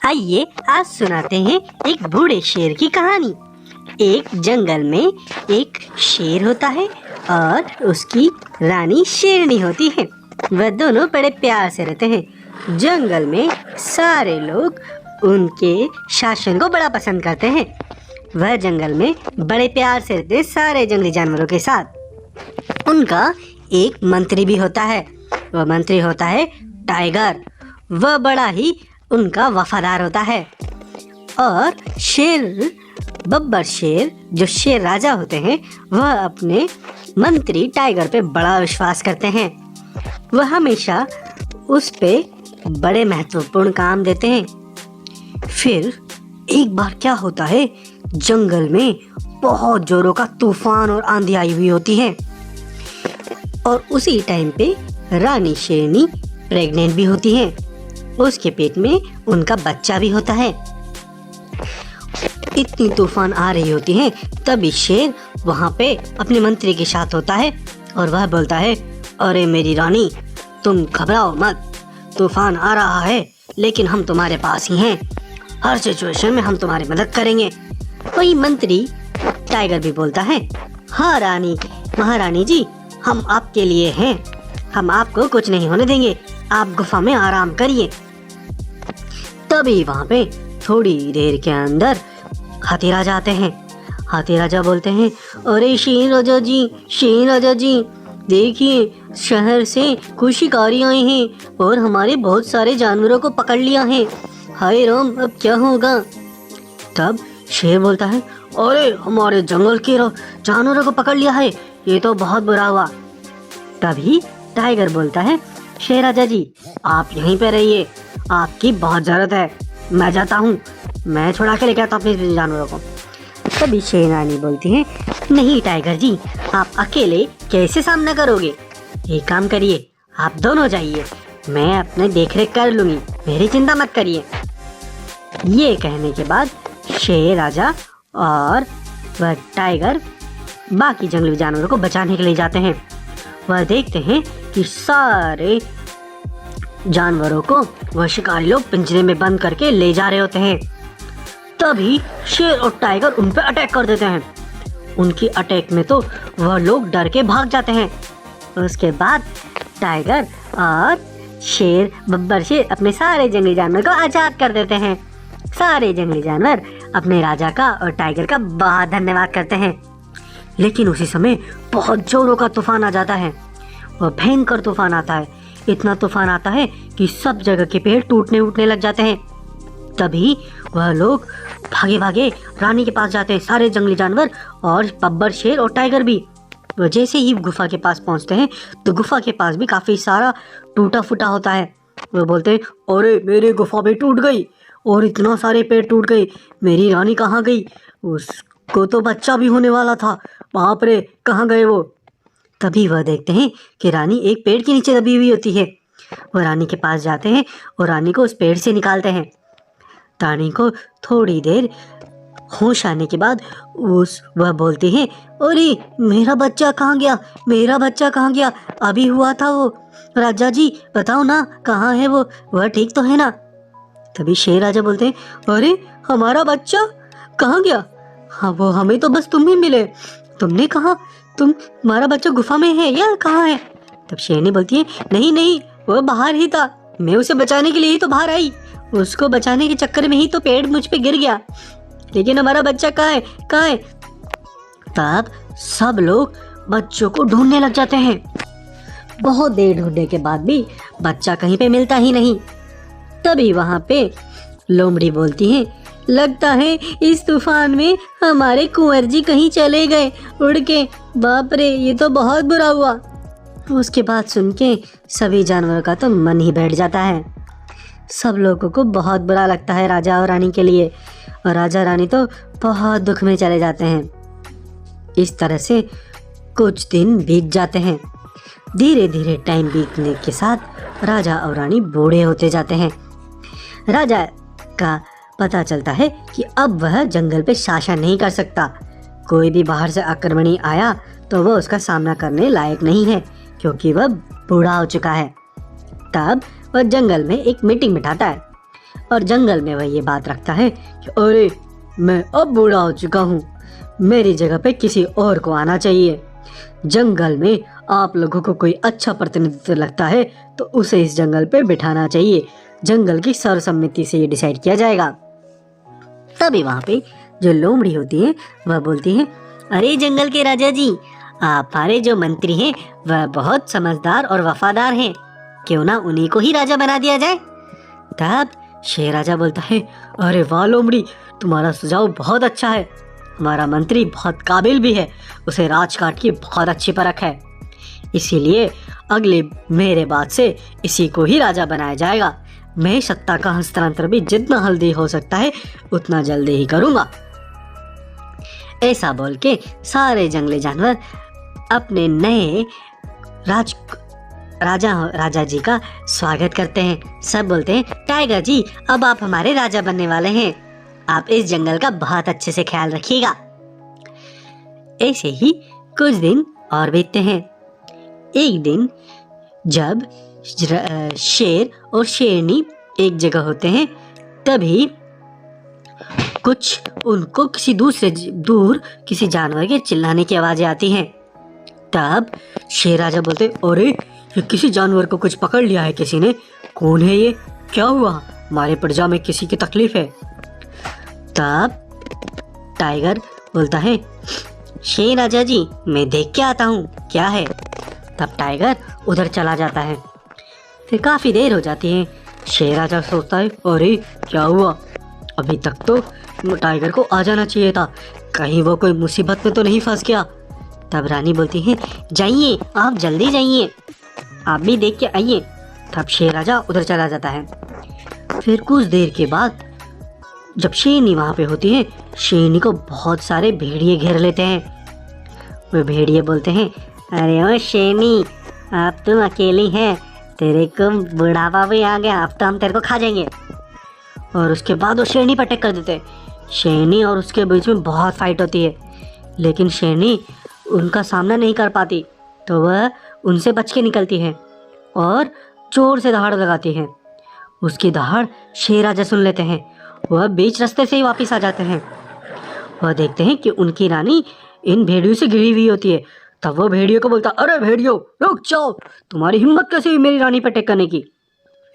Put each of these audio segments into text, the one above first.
आइए आज सुनाते हैं एक बूढ़े शेर की कहानी। एक जंगल में एक शेर होता है और उसकी रानी शेरनी होती है। वह दोनों बड़े प्यार से रहते हैं। जंगल में सारे लोग उनके शासन को बड़ा पसंद करते हैं। वह जंगल में बड़े प्यार से रहते हैं सारे जंगली जानवरों के साथ। उनका एक मंत्री भी होता है। वह मंत्री होता है टाइगर। वह बड़ा ही उनका वफादार होता है। और शेर बब्बर शेर जो शेर राजा होते हैं, वह अपने मंत्री टाइगर पे बड़ा विश्वास करते हैं। वह हमेशा उस पे बड़े महत्वपूर्ण काम देते हैं। फिर एक बार क्या होता है, जंगल में बहुत जोरों का तूफान और आंधी आई हुई होती है और उसी टाइम पे रानी शेरनी प्रेग्नेंट भी होती है। उसके पेट में उनका बच्चा भी होता है। इतनी तूफान आ रही होती है, तभी शेर वहाँ पे अपने मंत्री के साथ होता है और वह बोलता है, अरे मेरी रानी, तुम घबराओ मत। तूफान आ रहा है लेकिन हम तुम्हारे पास ही हैं। हर सिचुएशन में हम तुम्हारी मदद करेंगे। वही मंत्री टाइगर भी बोलता है, हाँ रानी, महारानी जी, हम आपके लिए हैं। हम आपको कुछ नहीं होने देंगे। आप गुफा में आराम करिए। तभी वहाँ पे थोड़ी देर के अंदर हाथी राजा आते हैं। हाथी राजा बोलते हैं, अरे शेर राजा जी, देखिए शहर से कुछ शिकारी आए हैं और हमारे बहुत सारे जानवरों को पकड़ लिया है। हाय राम, अब क्या होगा। तब शेर बोलता है, अरे हमारे जंगल के जानवरों को पकड़ लिया है, ये तो बहुत बुरा हुआ। तभी टाइगर बोलता है, शेर राजा जी, आप यहीं पे रहिए, आपकी बहुत जरूरत है। मैं जाता हूँ, मैं छुड़ा के लेकर आता हूँ अपने जानवरों को। तभी शेर रानी बोलती है, नहीं टाइगर जी, आप अकेले कैसे सामना करोगे। एक काम करिए, आप दोनों जाइए, मैं अपने देखरेख कर लूंगी, मेरी चिंता मत करिए। ये कहने के बाद शेर राजा और वह टाइगर बाकी जंगली जानवरों को बचाने के लिए जाते हैं। वह देखते हैं कि सारे जानवरों को वह शिकारी लोग पिंजरे में बंद करके ले जा रहे होते हैं। तभी शेर और टाइगर उन पर अटैक कर देते हैं। उनकी अटैक में तो वह लोग डर के भाग जाते हैं। उसके बाद टाइगर और शेर बब्बर शेर अपने सारे जंगली जानवर को आजाद कर देते हैं। सारे जंगली जानवर अपने राजा का और टाइगर का बहुत धन्यवाद करते हैं। लेकिन उसी समय बहुत जोरों का तूफान आ जाता है। वह भयंकर तूफान आता है। इतना तूफान आता है कि सब जगह के पेड़ टूटने उठने लग जाते हैं। तभी वह लोग भागे भागे रानी के पास जाते हैं, सारे जंगली जानवर और बब्बर शेर और टाइगर भी। वो जैसे ही गुफा के पास पहुंचते हैं तो गुफा के पास भी काफी सारा टूटा फूटा होता है। वो बोलते हैं, अरे मेरी गुफा भी टूट गई और इतना सारे पेड़ टूट गए, मेरी रानी कहाँ गई। उसको तो बच्चा भी होने वाला था, बाप रे, कहाँ गए वो। तभी वह देखते हैं कि रानी एक पेड़ के नीचे दबी हुई होती है। वह रानी के पास जाते हैं और रानी को उस पेड़ से निकालते हैं। रानी को थोड़ी देर होश आने के बाद वह बोलती है, अरे मेरा बच्चा कहाँ गया, मेरा बच्चा कहाँ गया, अभी हुआ था वो। राजा जी बताओ ना, कहाँ है वो, वह ठीक तो है ना। तभी शेर राजा बोलते हैं, अरे हमारा बच्चा कहाँ गया, हाँ वो हमें तो बस तुम ही मिले, तुमने कहा तुम्हारा बच्चा गुफा में है या कहाँ है। तब शेरनी बोलती है, नहीं, वो बाहर ही था, मैं उसे बचाने के लिए ही तो बाहर आई, उसको बचाने के चक्कर में ही तो पेड़ मुझ पे गिर गया, लेकिन हमारा बच्चा कहाँ है। तब सब लोग बच्चों को ढूंढने लग जाते हैं। बहुत देर ढूंढने के बाद भी बच्चा कहीं पे मिलता ही नहीं। तभी वहाँ पे लोमड़ी बोलती है, लगता है इस तूफान में हमारे कुंवर जी कहीं चले गए उड़ के, बाप रे, ये तो बहुत बुरा हुआ। उसके बाद सुन के सभी जानवरों का तो मन ही बैठ जाता है। सब लोगों को बहुत बुरा लगता है राजा और रानी के लिए, और राजा रानी तो बहुत दुख में चले जाते हैं। इस तरह से कुछ दिन बीत जाते हैं। धीरे धीरे टाइम बीतने के साथ राजा और रानी बूढ़े होते जाते हैं। राजा का पता चलता है कि अब वह जंगल पे शासन नहीं कर सकता। कोई भी बाहर से आक्रमणी आया तो वह उसका सामना करने लायक नहीं है, क्योंकि वह बूढ़ा हो चुका है। तब वह जंगल में एक मीटिंग बिठाता है और जंगल में वह ये बात रखता है कि अरे मैं अब बूढ़ा हो चुका हूँ, मेरी जगह पे किसी और को आना चाहिए। जंगल में आप लोगों को कोई अच्छा प्रतिनिधित्व लगता है तो उसे इस जंगल पे बिठाना चाहिए। जंगल की सर्वसम्मति से ये डिसाइड किया जाएगा। तभी वहाँ पे जो लोमड़ी होती है वह बोलती है, अरे जंगल के राजा जी, हमारे जो मंत्री हैं वह बहुत समझदार और वफादार हैं, क्यों ना उन्हीं को ही राजा बना दिया जाए। तब शेर राजा बोलता है, अरे वाह लोमड़ी, तुम्हारा सुझाव बहुत अच्छा है। हमारा मंत्री बहुत काबिल भी है, उसे राजकाट की बहुत अच्छी परख है, इसीलिए अगले मेरे बाद से इसी को ही राजा बनाया जाएगा। मैं सत्ता का हस्तांतरण भी जितना जल्दी हो सकता है उतना जल्दी ही करूँगा। ऐसा बोल के सारे जंगली जानवर अपने नए राजा जी का स्वागत करते हैं। सब बोलते हैं, टाइगर जी, अब आप हमारे राजा बनने वाले हैं, आप इस जंगल का बहुत अच्छे से ख्याल रखिएगा। ऐसे ही कुछ दिन और बीतते हैं। एक दिन जब शेर और शेरनी एक जगह होते हैं, तभी उनको दूर किसी जानवर के चिल्लाने की आवाजें आती हैं। तब शेर राजा बोलते, अरे ये किसी जानवर को कुछ पकड़ लिया है किसी ने, कौन है ये, क्या हुआ, हमारे प्रजा में किसी की तकलीफ है। तब टाइगर बोलता है, शेर राजा जी, मैं देख के आता हूँ क्या है। तब टाइगर उधर चला जाता है। फिर काफी देर हो जाती है। शेर राजा सोचता है, अरे क्या हुआ, अभी तक तो टाइगर को आ जाना चाहिए था, कहीं वो कोई मुसीबत में तो नहीं फंस गया। तब रानी बोलती है, जाइए, आप जल्दी जाइए, आप भी देख के आइए। तब शेर राजा उधर चला जाता है। फिर कुछ देर के बाद जब शेरनी वहाँ पे होती है, शेरनी को बहुत सारे भेड़िए घेर लेते हैं। वे भेड़िए बोलते हैं, अरे ओ शेरनी, अब तुम अकेली है, तेरे को बुढ़ापा भी आ गया, अब तो हम तेरे को खा जाएंगे। और उसके बाद वो शेरनी पर अटैक कर देते हैं। शेरनी और उसके बीच में बहुत फाइट होती है, लेकिन शेरनी उनका सामना नहीं कर पाती, तो वह उनसे बच के निकलती है और जोर से दहाड़ लगाती है। उसकी दहाड़ शेर राजा सुन लेते हैं। वह बीच रास्ते से ही वापस आ जाते हैं। वह देखते हैं कि उनकी रानी इन भेड़ियों से घिरी हुई होती है। तब वो भेड़ियों को बोलता, अरे भेड़ियों, रुक जाओ, तुम्हारी हिम्मत कैसे हुई मेरी रानी पर अटैक करने की।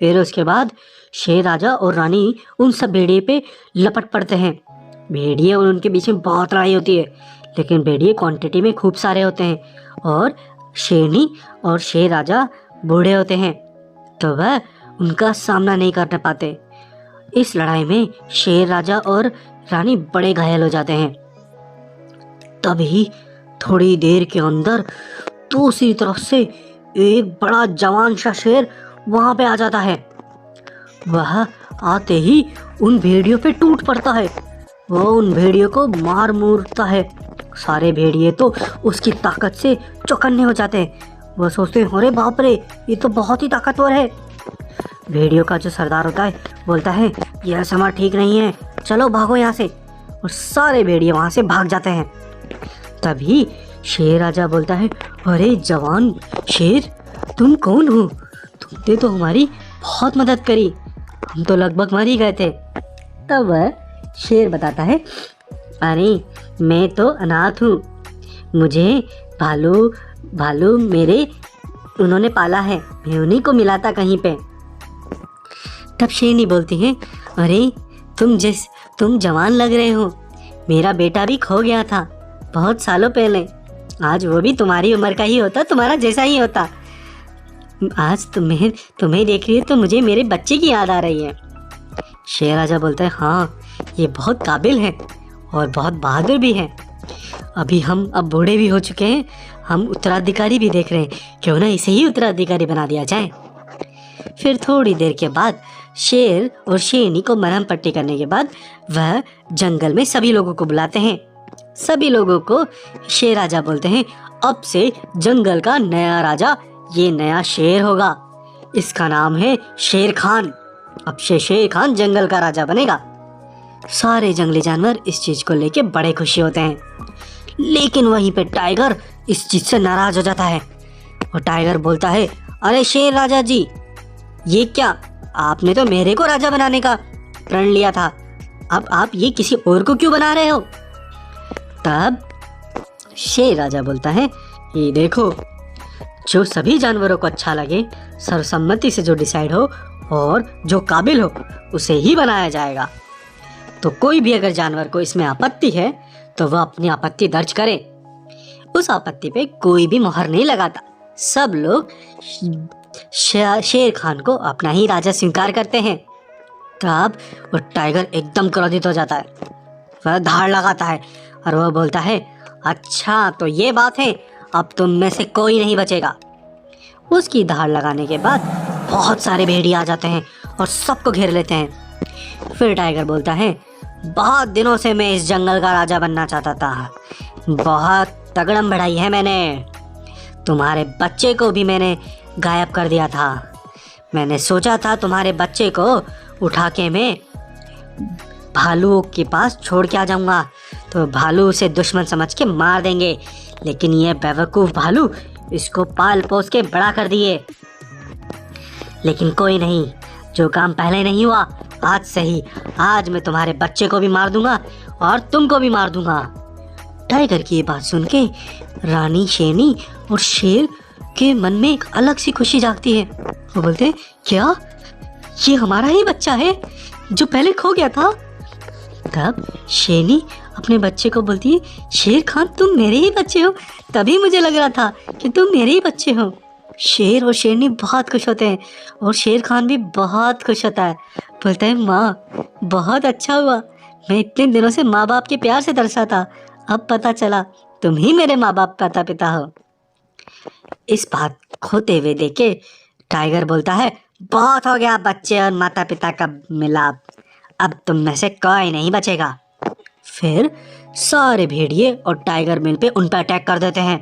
फिर उसके बाद शेर राजा और रानी उन सब भेड़िए पे लपट पड़ते हैं। भेड़िए और उनके बीच में बहुत लड़ाई होती है, लेकिन भेड़िए क्वांटिटी में खूब सारे होते हैं और शेरनी और शेर राजा बूढ़े होते हैं, तो वह उनका सामना नहीं कर पाते। इस लड़ाई में शेर राजा और रानी बड़े घायल हो जाते हैं। तभी थोड़ी देर के अंदर दूसरी तरफ से एक बड़ा जवान सा शेर वहां पे आ जाता है। वह आते ही उन भेड़ियों पे टूट पड़ता है। वह उन भेड़ियों को मार मूरता है। सारे भेड़िए तो उसकी ताकत से चौकन्ने हो जाते हैं। वह सोचते हैं, अरे बाप रे, ये तो बहुत ही ताकतवर है। भेड़ियों का जो सरदार होता है बोलता है, यह समय ठीक नहीं है, चलो भागो यहाँ से। और सारे भेड़िए वहाँ से भाग जाते हैं। तभी शेर राजा बोलता है, अरे जवान शेर, तुम कौन हो, तुमने तो हमारी बहुत मदद करी, हम तो लगभग मर ही गए थे। तब वह शेर बताता है, अरे मैं तो अनाथ हूँ, मुझे भालू मेरे उन्होंने पाला है, मैं उन्हीं को मिला था कहीं पे। तब शेरनी बोलती है, अरे तुम जवान लग रहे हो, मेरा बेटा भी खो गया था बहुत सालों पहले, आज वो भी तुम्हारी उम्र का ही होता, तुम्हारा जैसा ही होता। आज तुम्हें देख रही है तो मुझे मेरे बच्चे की याद आ रही है। शेर राजा बोलता है, हाँ ये बहुत काबिल है और बहुत बहादुर भी है। अभी हम अब बूढ़े भी हो चुके हैं, हम उत्तराधिकारी भी देख रहे हैं, क्यों ना इसे ही उत्तराधिकारी बना दिया जाए। फिर थोड़ी देर के बाद शेर और शेरनी को मरहम पट्टी करने के बाद वह जंगल में सभी लोगों को बुलाते हैं। सभी लोगों को शेर राजा बोलते हैं, अब से जंगल का नया राजा ये नया शेर होगा, इसका नाम है शेर खान। अब से शेर खान जंगल का राजा बनेगा। सारे जंगली जानवर इस चीज को लेके बड़े खुशी होते हैं, लेकिन वहीं पे टाइगर इस चीज से नाराज हो जाता है। और टाइगर बोलता है, अरे शेर राजा जी, ये क्या, आपने तो मेरे को राजा बनाने का प्रण लिया था, अब आप ये किसी और को क्यों बना रहे हो? तब शेर राजा बोलता है, ये देखो, जो सभी जानवरों को अच्छा लगे, सर्वसम्मति से जो डिसाइड हो और जो काबिल हो उसे ही बनाया जाएगा। तो कोई भी अगर जानवर को इसमें आपत्ति है तो वह अपनी आपत्ति दर्ज करे। उस आपत्ति पे कोई भी मोहर नहीं लगाता। सब लोग शेर खान को अपना ही राजा स्वीकार करते हैं। तब वो टाइगर एकदम क्रोधित हो जाता है, वह धाड़ लगाता है और वह बोलता है, अच्छा तो ये बात है, अब तुम में से कोई नहीं बचेगा। उसकी धाड़ लगाने के बाद बहुत सारे भेड़िए आ जाते हैं और सबको घेर लेते हैं। फिर टाइगर बोलता है, बहुत दिनों से मैं इस जंगल का राजा बनना चाहता था, बहुत तगड़म बढ़ाई है मैंने। तुम्हारे बच्चे को भी मैंने गायब कर दिया था। मैंने सोचा था तुम्हारे बच्चे को उठा के मैं भालुओं के पास छोड़ के आ जाऊंगा तो भालू उसे दुश्मन समझ के मार देंगे, लेकिन ये बेवकूफ़ भालू इसको पाल पोस के बड़ा कर दिए। लेकिन कोई नहीं, जो काम पहले नहीं हुआ आज से ही, आज मैं तुम्हारे बच्चे को भी मार दूंगा और तुमको भी मार दूंगा। टाइगर की ये बात सुन के रानी शेरनी और शेर के मन में एक अलग सी खुशी जागती है। वो बोलते हैं, क्या ये हमारा ही बच्चा है जो पहले खो गया था? तब शेरनी अपने बच्चे को बोलती है, शेर खान तुम मेरे ही बच्चे हो, तभी मुझे लग रहा था कि तुम मेरे ही बच्चे हो। शेर और शेरनी बहुत खुश होते हैं और शेर खान भी बहुत खुश होता है। बोलता है, माँ बहुत अच्छा हुआ, मैं इतने दिनों से माँ बाप के प्यार से तरसा था, अब पता चला तुम ही मेरे माँ बाप माता पिता हो। इस बात खोते हुए देखे टाइगर बोलता है, बहुत हो गया बच्चे और माता पिता का मिलाप, अब तुम में से कोई नहीं बचेगा। फिर सारे भेड़िए और टाइगर मिल पे उन पर अटैक कर देते हैं।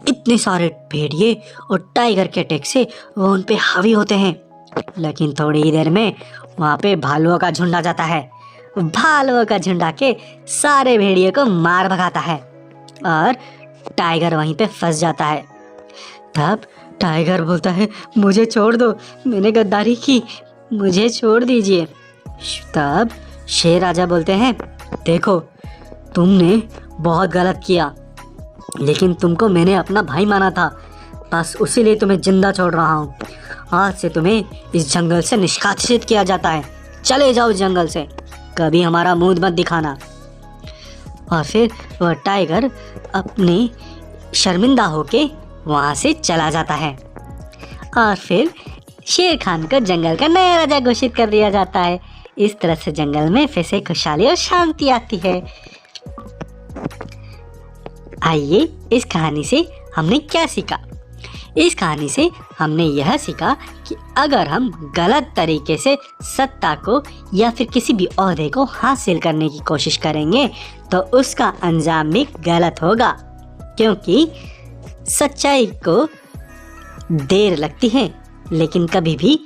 इतने सारे भेड़िए और टाइगर के अटैक से वो उन पे हावी होते हैं। लेकिन थोड़ी ही देर में वहाँ पे भालुओं का झुंड आ जाता है। भालुओं का झुंड आके सारे भेड़िए को मार भगाता है और टाइगर वहीं पे फंस जाता है। तब टाइगर बोलता है, मुझे छोड़ दो, मैंने गद्दारी की, मुझे छोड़ दीजिए। तब शेर राजा बोलते हैं, देखो तुमने बहुत गलत किया, लेकिन तुमको मैंने अपना भाई माना था, बस उसीलिए तुम्हें जिंदा छोड़ रहा हूँ। आज से तुम्हें इस जंगल से निष्कासित किया जाता है, चले जाओ इस जंगल से, कभी हमारा मुंह मत दिखाना। और फिर वह टाइगर अपने शर्मिंदा होके वहाँ से चला जाता है और फिर शेर खान को जंगल का नया राजा घोषित कर दिया जाता है। इस तरह से जंगल में फिर से खुशहाली और शांति आती है। आइए, इस कहानी से हमने क्या सीखा? इस कहानी से हमने यह सीखा कि अगर हम गलत तरीके से सत्ता को या फिर किसी भी ओहदे को हासिल करने की कोशिश करेंगे तो उसका अंजाम भी गलत होगा, क्योंकि सच्चाई को देर लगती है लेकिन कभी भी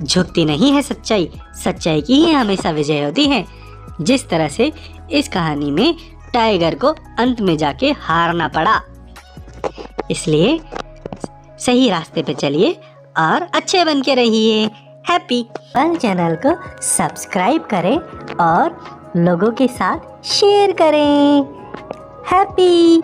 झुकती नहीं है। सच्चाई की ही हमेशा विजय होती है। जिस तरह से इस कहानी में टाइगर को अंत में जाके हारना पड़ा। इसलिए सही रास्ते पे चलिए और अच्छे बन के रहिए। हैप्पी पल चैनल को सब्सक्राइब करें और लोगों के साथ शेयर करें। हैप्पी।